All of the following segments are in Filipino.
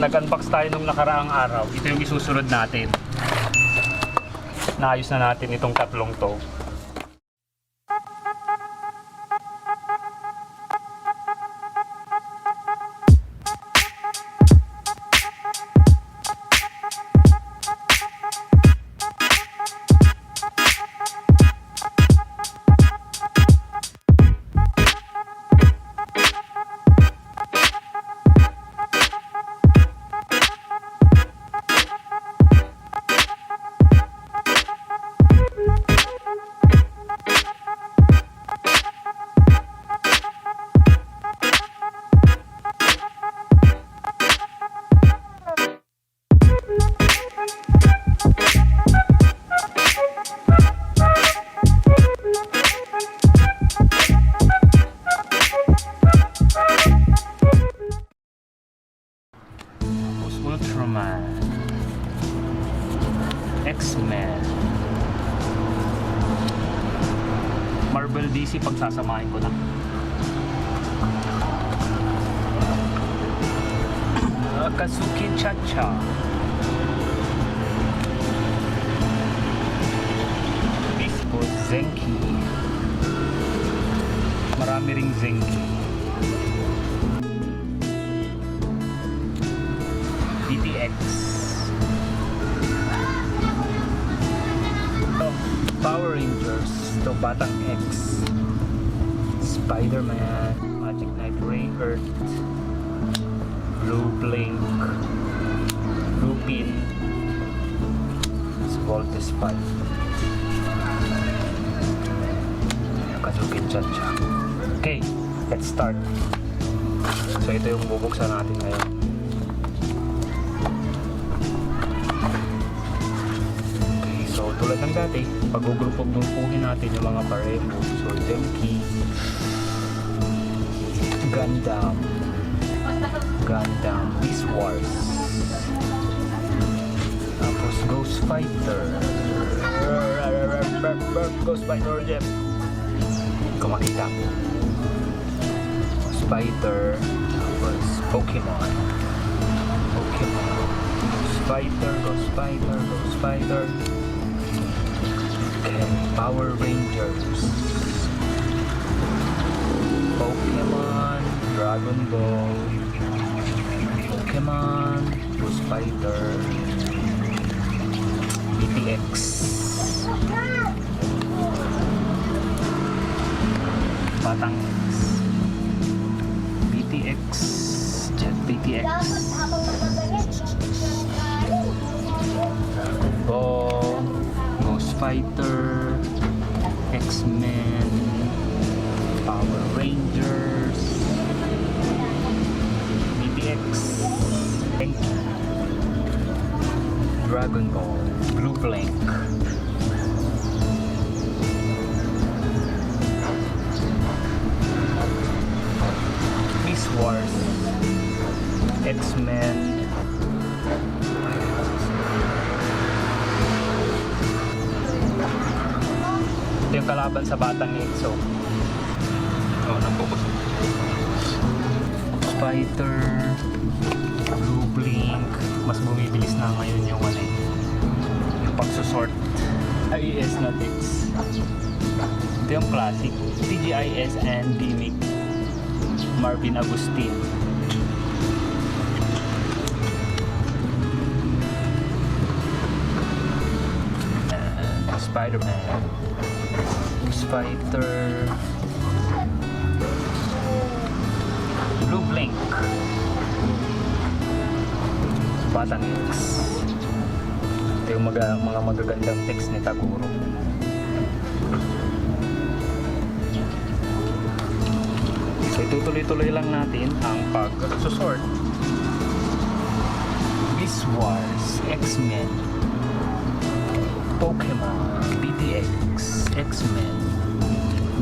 Nag-unbox tayo nung nakaraang araw. Ito yung isusunod natin. Naayos na natin itong tatlong to. Ultraman, X-Men, Marvel, DC, pagsasamahin ko na. Kazuki Chacha, Disco Zenki, marami ring Zenki. DTX, Power Rangers, to Batang X, Spider-Man, Magic Knight, Ray Earth, Blue Blink, Lupin, Voltes 5, Kazuki Chacha. Okay, let's start. So ito yung bubuksan natin ngayon. Tulad ng dati, pag-grupo-grupuhin natin yung mga pareho. So, Zenki, Gundam, Beast Wars, tapos Ghost Fighter, Jeff. Kung makita, Ghost Fighter, tapos Pokemon, Ghost Fighter, Power Rangers, Pokemon, Dragon Ball, Pokemon, Ghost Fighter, DTX, Batang X, BTX, Jet BTX, Ball, Ghost Fighter, X-Men, Power Rangers, BTX, Dragon Ball, Blue Blink, Beast Wars, X-Men, yung kalaban sa Batang EXO. Nagfocus. Spider, Blue Blink, mas bumibilis na ngayon yung yung pagsusort. IES Notix. Ito yung classic. TGIS and DMIC. Marvin Agustin. Spider-Man, Fighter, Blue Blink, Batang X. Ito yung mga magagandang text ni Taguro. So itutuloy-tuloy lang natin ang pag-susort. Beast Wars, X-Men, Pokemon, BTX, X-Men,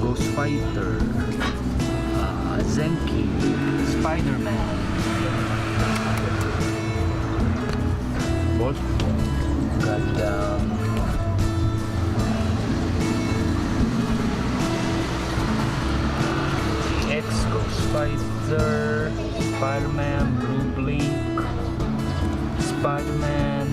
Ghost Fighter, Zenki, Spider-Man, Bolt, Gundam, X, Ghost Fighter, Spider-Man, Blue Blink, Spider-Man.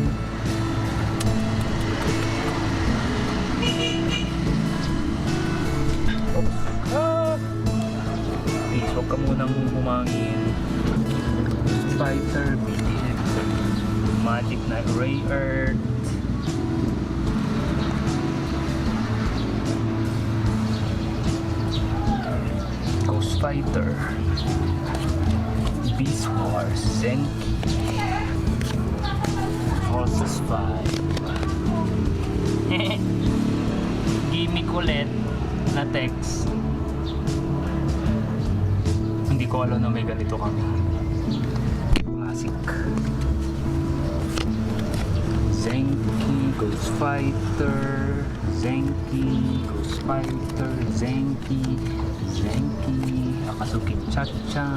Please, huwag ka munang humangin. Spider, BTX, Magic Knight, Ray Earth. Ghost Fighter, Beast Wars, Zenki, Forces 5. Gimmick ulit na text. Hindi ko alam na may ganito kami. Classic. Zenki, Ghost Fighter, Zenki, Ghost Fighter, Zenki, Akatsuki Chacha,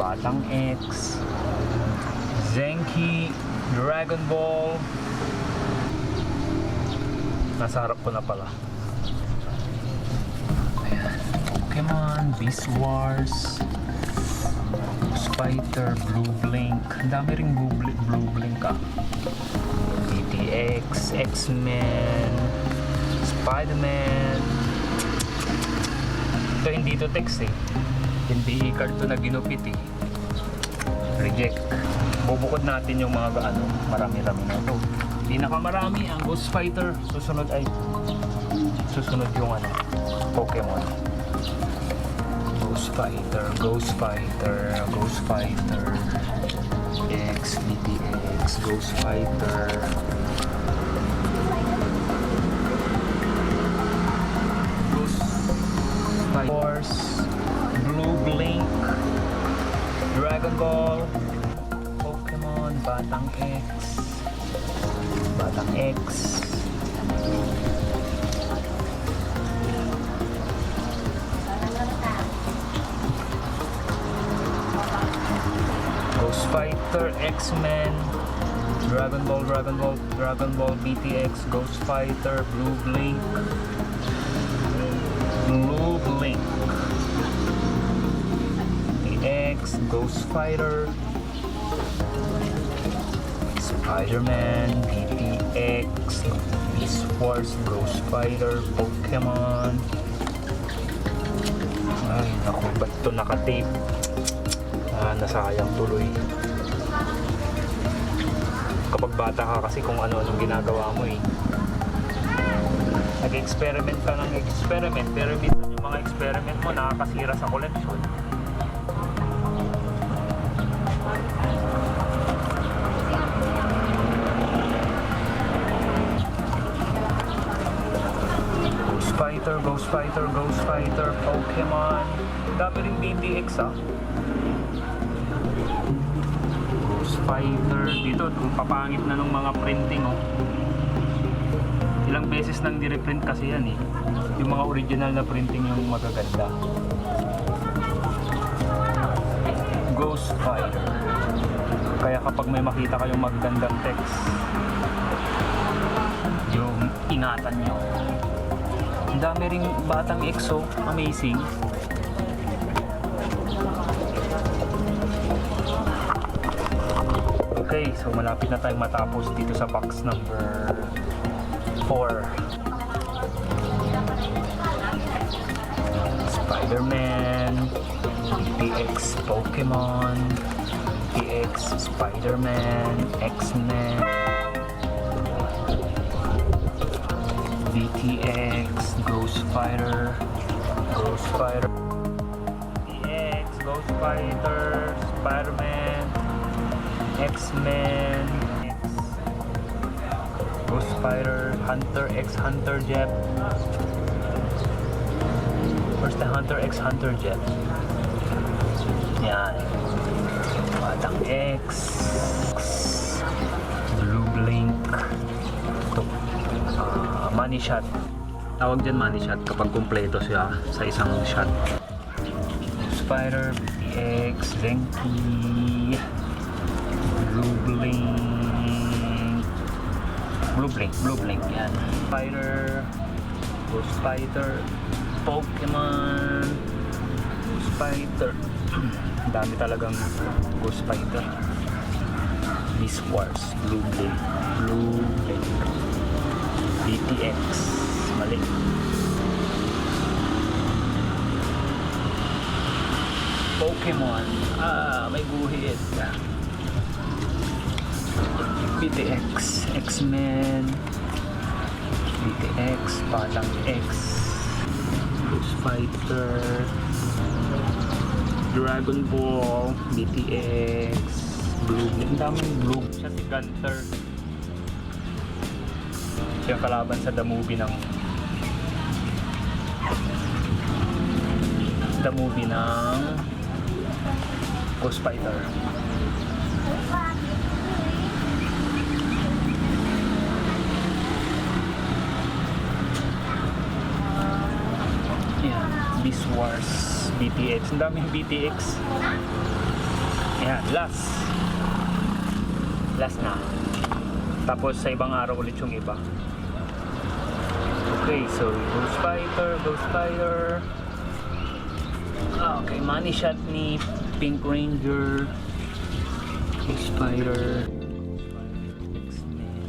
Batang X, Zenki, Dragon Ball. Nasa harap ko na pala. Ayan. Pokemon, Beast Wars, Ghost Fighter, Blue Blink. Ang dami ring Blue Blink ah. BTX, X-Men, Spider-Man. Ito hindi to text eh. Hindi card to na ginupit eh. Reject. Bubukod natin yung mga marami-rami na ito. Pinakamarami ang Ghost Fighter. Susunod yung Pokemon. Ghost Fighter, X, BTX, Ghost Fighter. Force, Blue Blink, Dragon Ball, Pokemon, Batang X, Ghost Fighter, X-Men, Dragon Ball, BTX, Ghost Fighter, Blue Blink, BTX, Ghost Fighter, Spider-Man, BTX, Beast Wars, Ghost Fighter, Pokemon. Ay naku, ba't ito nakatape? Nasayang tuloy. Kapag bata ka kasi kung ano-anong ginagawa mo eh. Nag-experiment ka ng experiment, pero minsan yung mga experiment mo nakakasira sa collection. Ghost Fighter, Pokemon. Dami rin BTX ah. Ghost Fighter. Dito, papangit na ng mga printing oh. Ilang beses nang di-reprint kasi yan eh. Yung mga original na printing yung magaganda. Ghost Fighter. Kaya kapag may makita kayong magagandang text, yung ingatan nyo. Ang dami ring Batang EXO, amazing. Okay, so malapit na tayong matapos dito sa box number 4. Spider-Man, BTX, Pokemon, BTX, Spider-Man, X-Men, BTX, Ghost Fighter, BTX, Ghost Fighter, Spider-Man, X-Men, Ghost Fighter, Hunter x Hunter Jet. Where's the Hunter x Hunter Jet? Yan. Batang X, Blue Blink. Ito. Money shot. Tawag dyan money shot kapag kumpleto siya sa isang shot. Spider, BTX, Zenki, Blue Blink, yan. Spider, Ghost Fighter, Pokemon, Ghost Fighter. Dami talagang Ghost Fighter. Beast Wars, Blue Blade, BTX, mali. Pokemon, may guhit. BTX, X-Men, BTX, Palang X, Ghost Fighter, Dragon Ball, BTX, Blue, ang daming Blue. Siya si Gunther. Siya kalaban sa The Movie ng Ghost Fighter. Ayan, Beast Wars, BTX. Ang daming BTX. Ayan, last na. Tapos sa ibang araw ulit yung iba. Okay, so Ghost Fighter. Okay, Money Shot ni Pink Ranger, Ghost Fighter, X-Men,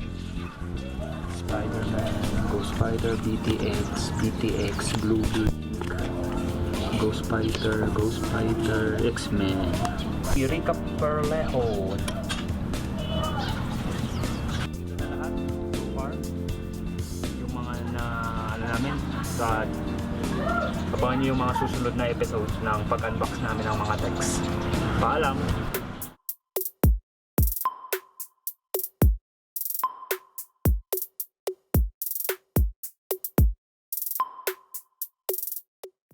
Spider-Man, Ghost Fighter, BTX, Blue Blade, Ghost Fighter, X-Men, Eureka Perlejo. Lahat so far yung mga namin sa abangan nyo yung mga susunod na episodes ng pag-unbox namin ng mga text. Paalam!